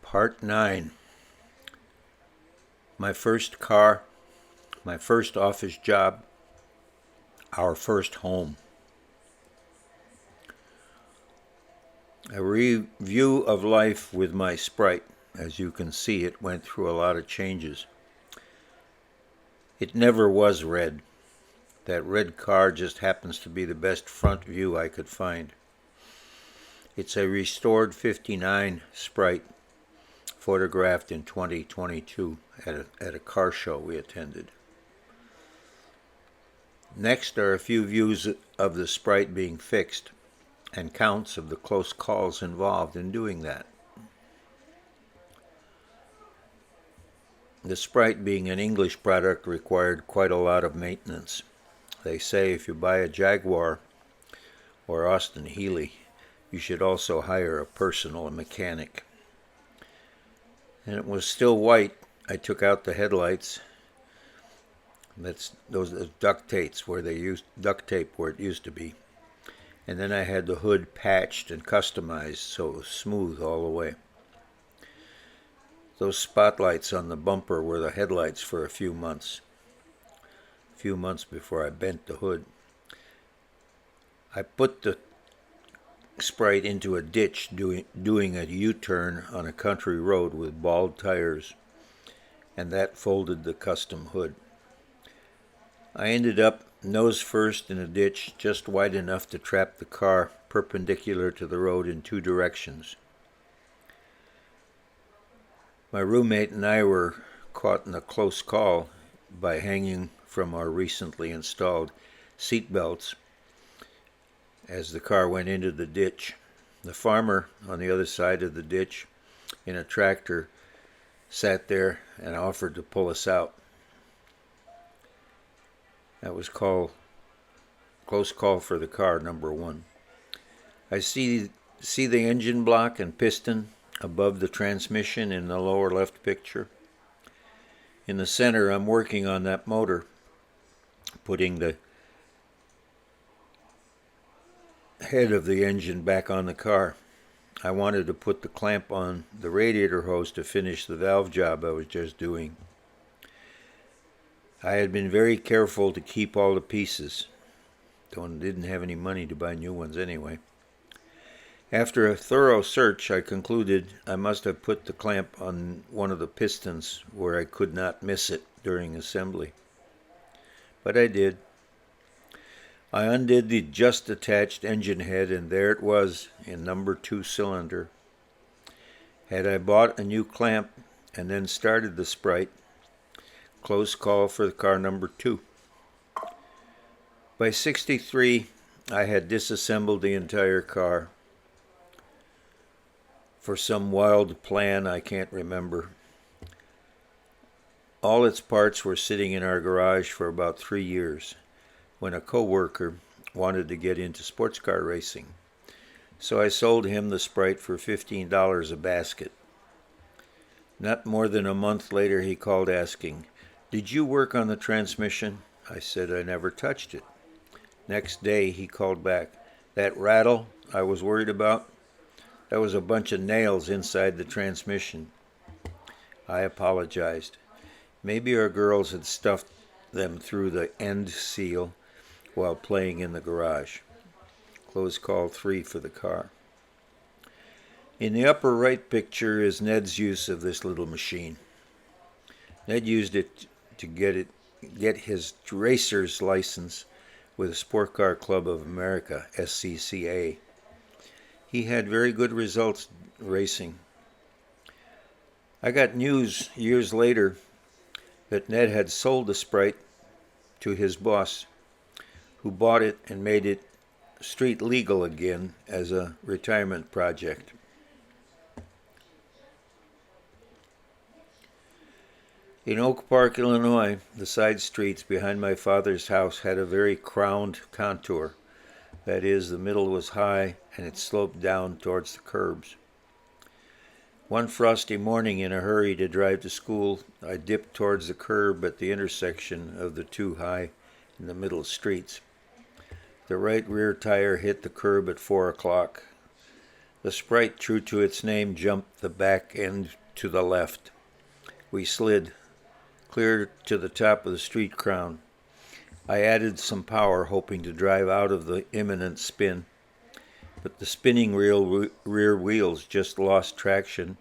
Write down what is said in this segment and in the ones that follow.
Part 9. My first car, my first office job, our first home. A review of life with my Sprite. As you can see, it went through a lot of changes. It never was red. That red car just happens to be the best front view I could find. It's a restored 59 Sprite, photographed in 2022 at a car show we attended. Next are a few views of the Sprite being fixed and counts of the close calls involved in doing that. The Sprite, being an English product, required quite a lot of maintenance. They say if you buy a Jaguar or Austin Healey, you should also hire a personal mechanic. And it was still white. I took out the headlights. Those duct tapes where they used duct tape where it used to be. And then I had the hood patched and customized so it was smooth all the way. Those spotlights on the bumper were the headlights for a few months before I bent the hood. I put the Sprite into a ditch doing a U-turn on a country road with bald tires, and that folded the custom hood. I ended up nose first in a ditch just wide enough to trap the car perpendicular to the road in two directions. My roommate and I were caught in a close call by hanging from our recently installed seat belts as the car went into the ditch. The farmer on the other side of the ditch in a tractor sat there and offered to pull us out. That was called close call for the car, number one. I see the engine block and piston above the transmission in the lower left picture. In the center, I'm working on that motor, putting the head of the engine back on the car. I wanted to put the clamp on the radiator hose to finish the valve job I was just doing. I had been very careful to keep all the pieces. Didn't have any money to buy new ones anyway. After a thorough search, I concluded I must have put the clamp on one of the pistons where I could not miss it during assembly. But I did. I undid the just attached engine head, and there it was in number 2 cylinder. Had I bought a new clamp and then started the Sprite, close call for the car number 2. By 63, I had disassembled the entire car. For some wild plan I can't remember. All its parts were sitting in our garage for about 3 years when a co-worker wanted to get into sports car racing. So I sold him the Sprite for $15 a basket. Not more than a month later he called asking, "Did you work on the transmission?" I said I never touched it. Next day he called back, "That rattle I was worried about? That was a bunch of nails inside the transmission." I apologized. Maybe our girls had stuffed them through the end seal while playing in the garage. Close call 3 for the car. In the upper right picture is Ned's use of this little machine. Ned used it to get his racer's license with the Sport Car Club of America, SCCA. He had very good results racing. I got news years later that Ned had sold the Sprite to his boss, who bought it and made it street legal again as a retirement project. In Oak Park, Illinois, the side streets behind my father's house had a very crowned contour. That is, the middle was high and it sloped down towards the curbs. One frosty morning, in a hurry to drive to school, I dipped towards the curb at the intersection of the two high in the middle streets. The right rear tire hit the curb at 4 o'clock. The Sprite, true to its name, jumped the back end to the left. We slid clear to the top of the street crown. I added some power, hoping to drive out of the imminent spin, but the spinning rear wheels just lost traction,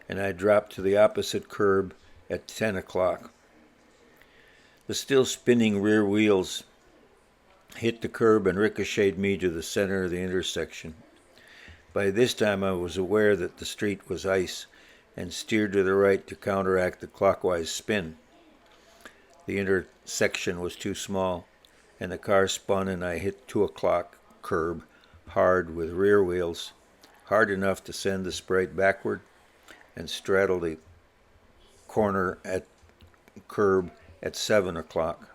and I dropped to the opposite curb at 10 o'clock. The still spinning rear wheels hit the curb and ricocheted me to the center of the intersection. By this time I was aware that the street was ice and steered to the right to counteract the clockwise spin. The intersection was too small, and the car spun and I hit 2 o'clock curb hard with rear wheels, hard enough to send the Sprite backward and straddle the corner at curb at 7 o'clock.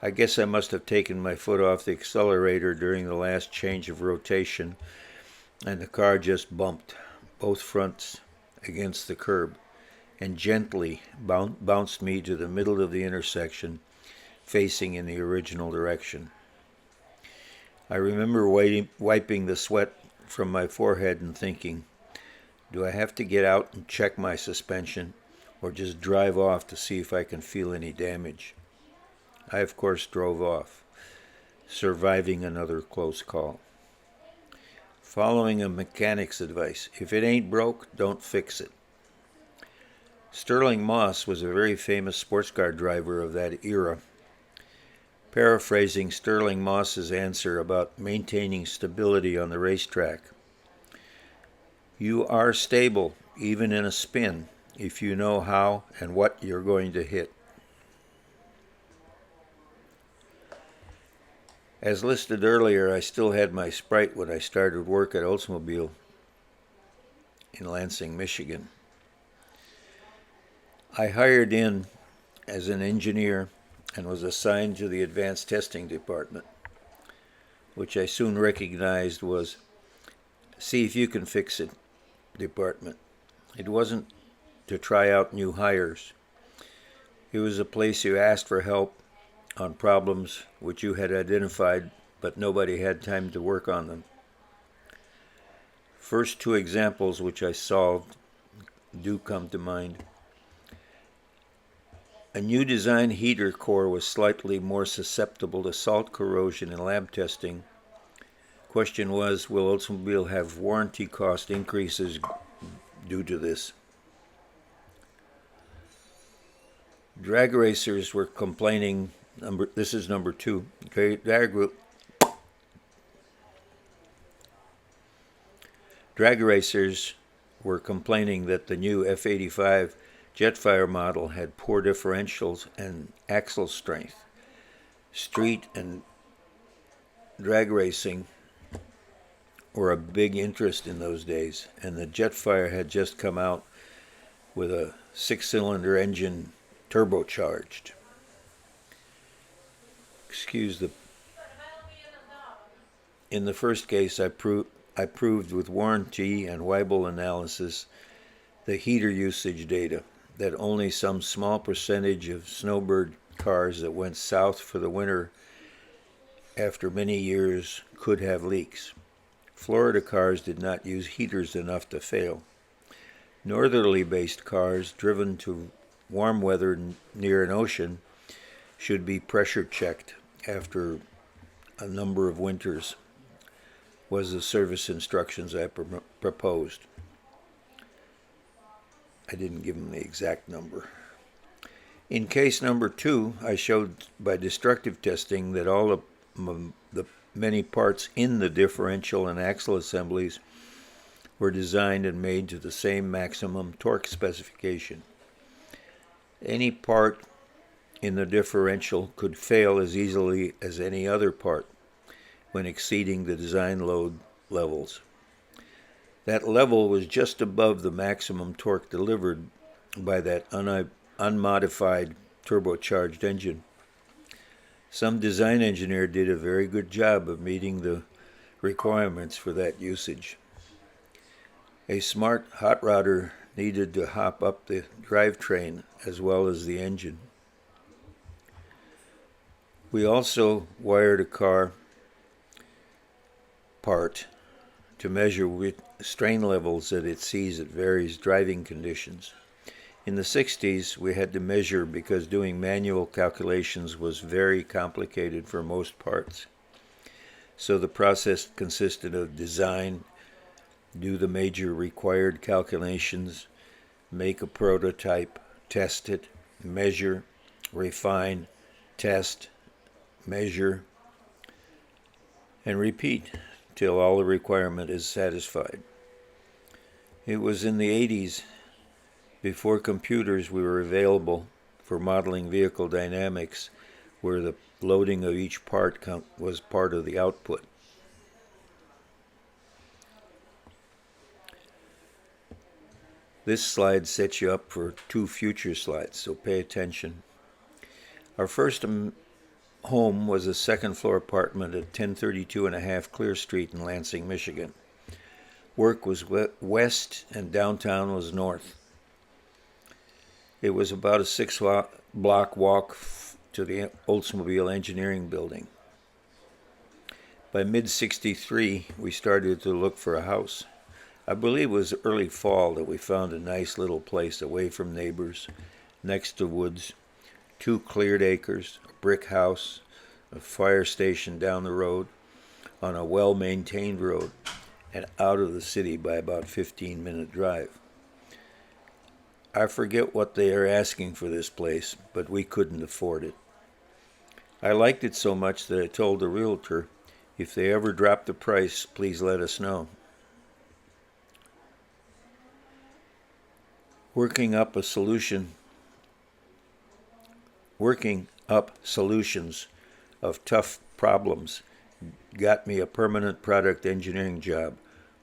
I guess I must have taken my foot off the accelerator during the last change of rotation, and the car just bumped, both fronts against the curb, and gently bounced me to the middle of the intersection, facing in the original direction. I remember wiping the sweat from my forehead and thinking, do I have to get out and check my suspension, or just drive off to see if I can feel any damage? I, of course, drove off, surviving another close call. Following a mechanic's advice, if it ain't broke, don't fix it. Sterling Moss was a very famous sports car driver of that era. Paraphrasing Sterling Moss's answer about maintaining stability on the racetrack, you are stable, even in a spin, if you know how and what you're going to hit. As listed earlier, I still had my Sprite when I started work at Oldsmobile in Lansing, Michigan. I hired in as an engineer and was assigned to the advanced testing department, which I soon recognized was see if you can fix it department. It wasn't to try out new hires. It was a place you asked for help on problems which you had identified, but nobody had time to work on them. First 2 examples which I solved do come to mind. A new design heater core was slightly more susceptible to salt corrosion in lab testing. Question was, will Oldsmobile have warranty cost increases due to this? Drag racers were complaining. This is number 2. Drag racers were complaining that the new F85 Jetfire model had poor differentials and axle strength. Street and drag racing were a big interest in those days, and the Jetfire had just come out with a 6-cylinder engine turbocharged. In the first case, I proved with warranty and Weibull analysis the heater usage data that only some small percentage of snowbird cars that went south for the winter after many years could have leaks. Florida cars did not use heaters enough to fail. Northerly-based cars driven to warm weather near an ocean should be pressure checked after a number of winters, was the service instructions I proposed. I didn't give them the exact number. In case number 2, I showed by destructive testing that all of the many parts in the differential and axle assemblies were designed and made to the same maximum torque specification. Any part in the differential could fail as easily as any other part when exceeding the design load levels. That level was just above the maximum torque delivered by that unmodified turbocharged engine. Some design engineer did a very good job of meeting the requirements for that usage. A smart hot rodder needed to hop up the drivetrain as well as the engine. We also wired a car part to measure strain levels that it sees at various driving conditions. In the 60s, we had to measure because doing manual calculations was very complicated for most parts. So the process consisted of design, do the major required calculations, make a prototype, test it, measure, refine, test, measure, and repeat till all the requirement is satisfied. It was in the 80s, before computers were available for modeling vehicle dynamics, where the loading of each part was part of the output. This slide sets you up for two future slides, so pay attention. Our first home was a second-floor apartment at 1032 and a half Clear Street in Lansing, Michigan. Work was west and downtown was north. It was about a 6-block walk to the Oldsmobile Engineering Building. By mid-63, we started to look for a house. I believe it was early fall that we found a nice little place away from neighbors, next to woods, 2 cleared acres, a brick house, a fire station down the road, on a well-maintained road, and out of the city by about 15-minute drive. I forget what they are asking for this place, but we couldn't afford it. I liked it so much that I told the realtor, if they ever drop the price, please let us know. Working up solutions of tough problems got me a permanent product engineering job,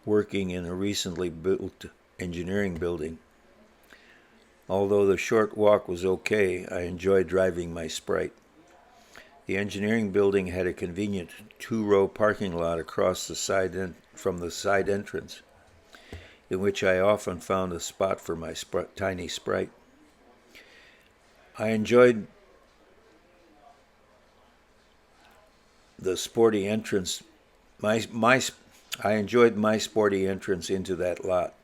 working in a recently built engineering building. Although the short walk was okay, I enjoyed driving my Sprite. The engineering building had a convenient 2-row parking lot across the side from the side entrance, in which I often found a spot for my tiny Sprite. I enjoyed the sporty entrance. I enjoyed my sporty entrance into that lot.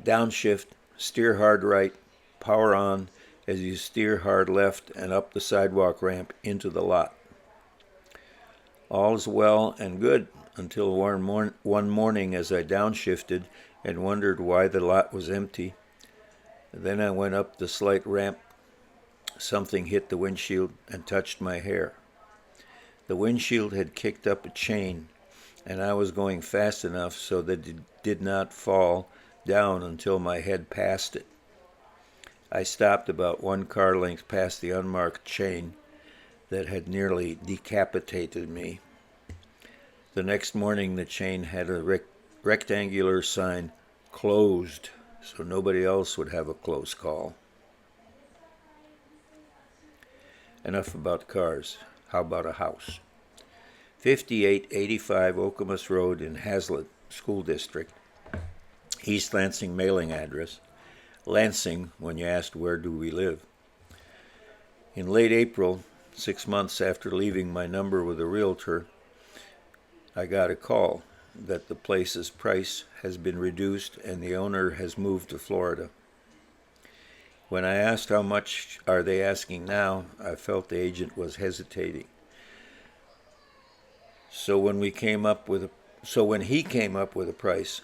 Downshift, steer hard right, power on as you steer hard left and up the sidewalk ramp into the lot. All is well and good until one morning as I downshifted and wondered why the lot was empty. Then I went up the slight ramp. Something hit the windshield and touched my hair. The windshield had kicked up a chain, and I was going fast enough so that it did not fall down until my head passed it. I stopped about 1 car length past the unmarked chain that had nearly decapitated me. The next morning, the chain had a rectangular sign, closed, so nobody else would have a close call. Enough about cars. How about a house? 5885 Okemos Road in Hazlitt School District, East Lansing mailing address. Lansing, when you asked where do we live. In late April, 6 months after leaving my number with a realtor, I got a call that the place's price has been reduced and the owner has moved to Florida. When I asked how much are they asking now, I felt the agent was hesitating. So when he came up with a price,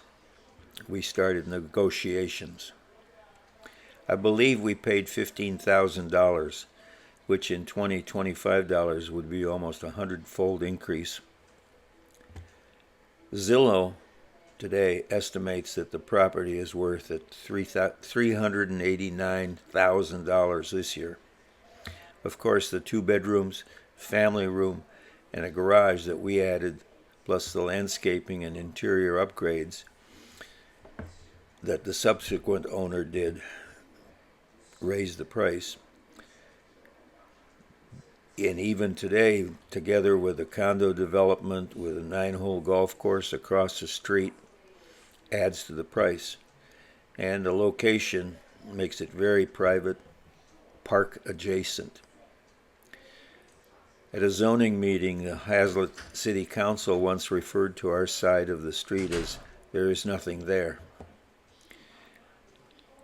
we started negotiations. I believe we paid $15,000, which in $25 would be almost a 100-fold increase. Zillow today estimates that the property is worth at $389,000 this year. Of course, the 2 bedrooms, family room, and a garage that we added, plus the landscaping and interior upgrades that the subsequent owner did, raised the price. And even today, together with a condo development with a 9-hole golf course across the street, adds to the price. And the location makes it very private, park adjacent. At a zoning meeting, the Hazlitt City Council once referred to our side of the street as There is nothing there.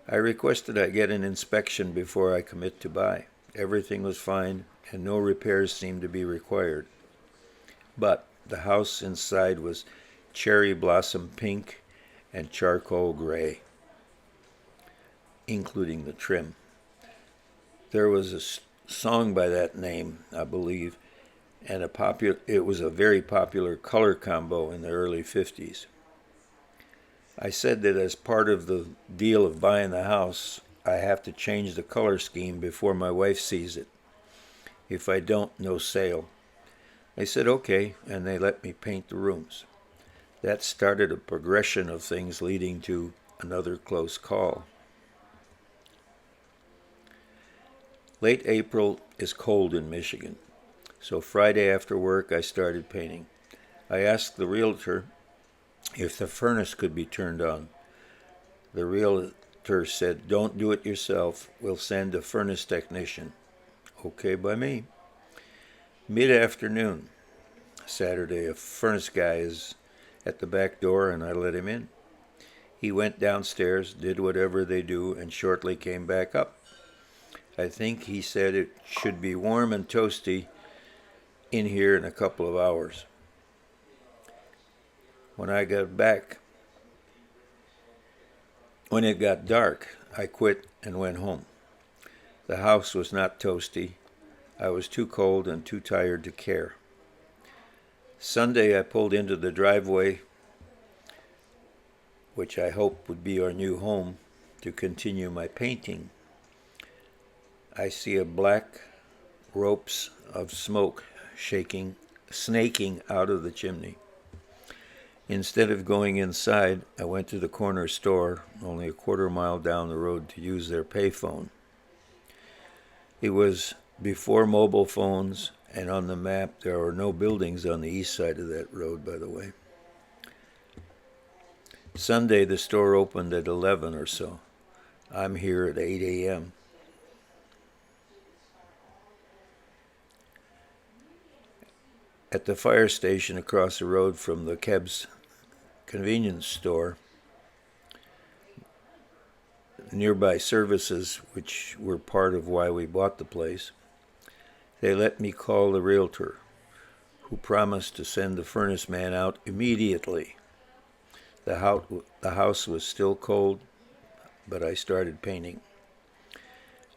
I requested I get an inspection before I commit to buy. Everything was fine, and no repairs seemed to be required. But the house inside was cherry blossom pink and charcoal gray, including the trim. There was a song by that name, I believe, and it was a very popular color combo in the early 50s. I said that as part of the deal of buying the house, I have to change the color scheme before my wife sees it. If I don't, no sale. They said okay, and they let me paint the rooms. That started a progression of things leading to another close call. Late April is cold in Michigan, so Friday after work I started painting. I asked the realtor if the furnace could be turned on. The realtor said, "Don't do it yourself. We'll send a furnace technician." Okay by me. Mid-afternoon, Saturday, a furnace guy is at the back door and I let him in. He went downstairs, did whatever they do, and shortly came back up. I think he said it should be warm and toasty in here in a couple of hours. When it got dark, I quit and went home. The house was not toasty. I was too cold and too tired to care. Sunday I pulled into the driveway, which I hoped would be our new home, to continue my painting. I see a black ropes of smoke snaking out of the chimney. Instead of going inside, I went to the corner store, only a quarter mile down the road, to use their payphone. It was before mobile phones, and on the map there are no buildings on the east side of that road, by the way. Sunday the store opened at 11 or so. I'm here at 8 a.m. At the fire station across the road from the Keb's convenience store, nearby services, which were part of why we bought the place, they let me call the realtor, who promised to send the furnace man out immediately. The house was still cold, but I started painting.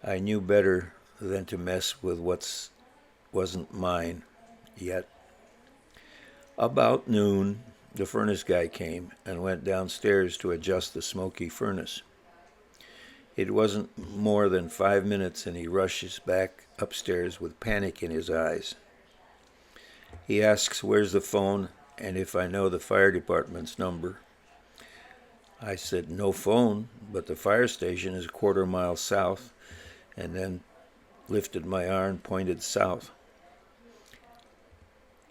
I knew better than to mess with what wasn't mine yet. About noon, the furnace guy came and went downstairs to adjust the smoky furnace. It wasn't more than 5 minutes and he rushes back upstairs with panic in his eyes. He asks where's the phone and if I know the fire department's number. I said no phone, but the fire station is a quarter mile south, and then lifted my arm, pointed south.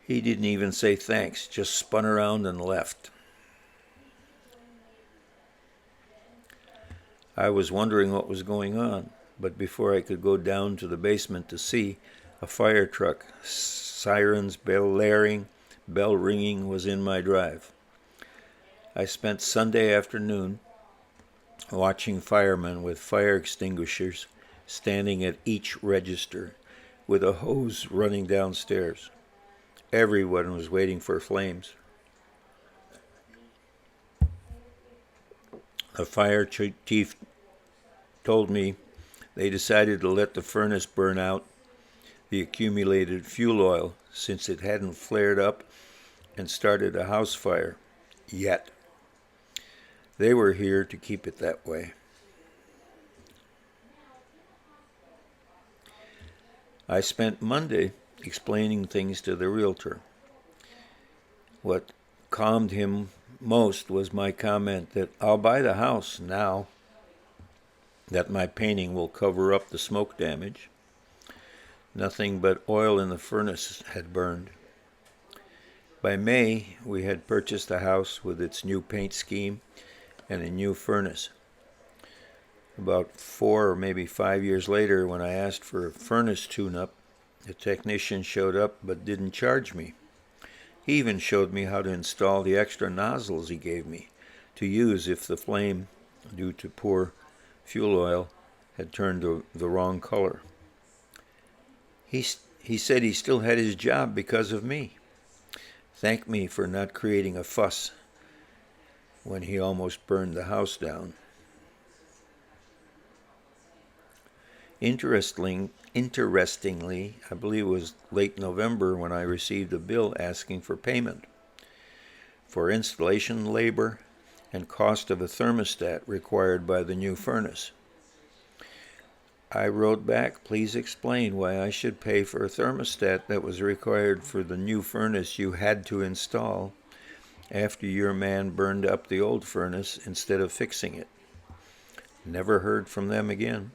He didn't even say thanks, just spun around and left. I was wondering what was going on, but before I could go down to the basement to see, a fire truck, sirens, bell ringing, was in my drive. I spent Sunday afternoon watching firemen with fire extinguishers standing at each register with a hose running downstairs. Everyone was waiting for flames. The fire chief told me they decided to let the furnace burn out the accumulated fuel oil since it hadn't flared up and started a house fire yet. They were here to keep it that way. I spent Monday explaining things to the realtor. What calmed him most was my comment that I'll buy the house now, that my painting will cover up the smoke damage. Nothing but oil in the furnace had burned. By May, we had purchased the house with its new paint scheme and a new furnace. About 4 or maybe 5 years later, when I asked for a furnace tune-up, the technician showed up but didn't charge me. He even showed me how to install the extra nozzles he gave me. to use if the flame, due to poor fuel oil, had turned the wrong color. He said he still had his job because of me. Thanked me for not creating a fuss when he almost burned the house down. Interestingly, I believe it was late November when I received a bill asking for payment for installation labor and cost of a thermostat required by the new furnace. I wrote back, please explain why I should pay for a thermostat that was required for the new furnace you had to install after your man burned up the old furnace instead of fixing it. Never heard from them again.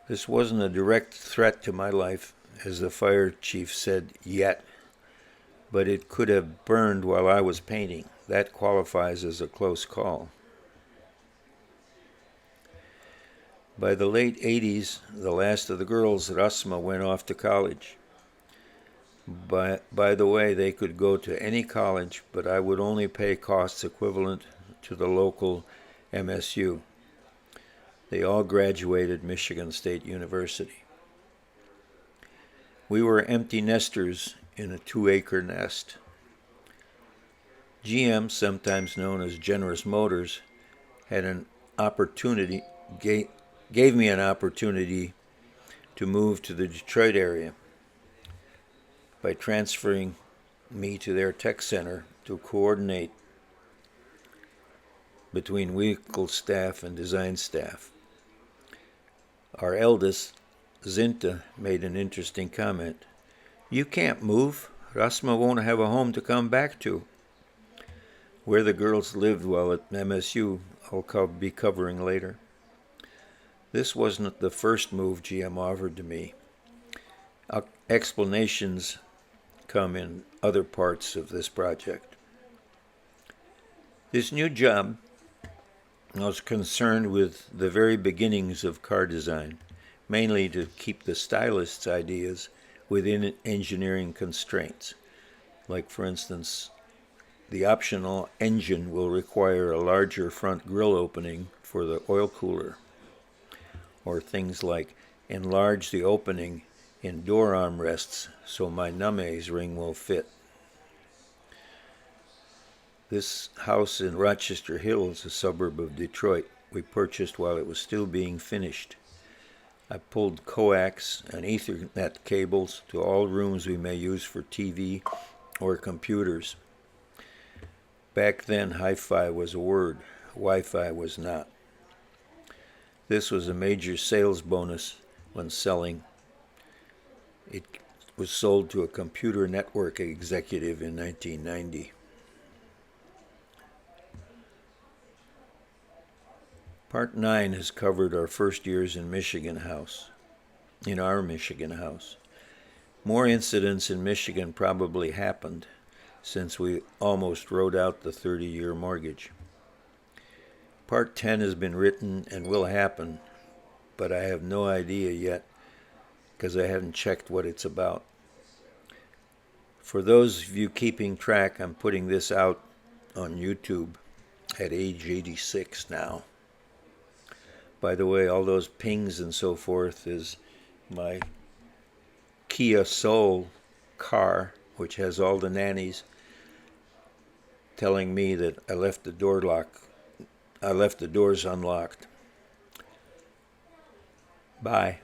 This wasn't a direct threat to my life, as the fire chief said, yet, but it could have burned while I was painting. That qualifies as a close call. By the late 80s, the last of the girls at USMA went off to college. By the way, they could go to any college, but I would only pay costs equivalent to the local MSU. They all graduated Michigan State University. We were empty nesters in a 2-acre nest. GM, sometimes known as Generous Motors, had an opportunity, gave me an opportunity to move to the Detroit area by transferring me to their tech center to coordinate between vehicle staff and design staff. Our eldest, Zinta, made an interesting comment. You can't move. Rasma won't have a home to come back to. Where the girls lived while at MSU, I'll be covering later. This wasn't the first move GM offered to me. Explanations come in other parts of this project. This new job was concerned with the very beginnings of car design, mainly to keep the stylist's ideas within engineering constraints. Like, for instance, the optional engine will require a larger front grille opening for the oil cooler, or things like enlarge the opening in door armrests so my Numes ring will fit. This house in Rochester Hills, a suburb of Detroit, we purchased while it was still being finished. I pulled coax and Ethernet cables to all rooms we may use for TV or computers. Back then, hi-fi was a word, Wi-Fi was not. This was a major sales bonus when selling. It was sold to a computer network executive in 1990. Part 9 has covered our first years in our Michigan house. More incidents in Michigan probably happened since we almost wrote out the 30-year mortgage. Part 10 has been written and will happen, but I have no idea yet because I haven't checked what it's about. For those of you keeping track, I'm putting this out on YouTube at age 86 now. By the way, all those pings and so forth is my Kia Soul car, which has all the nannies telling me that I left the doors unlocked. Bye.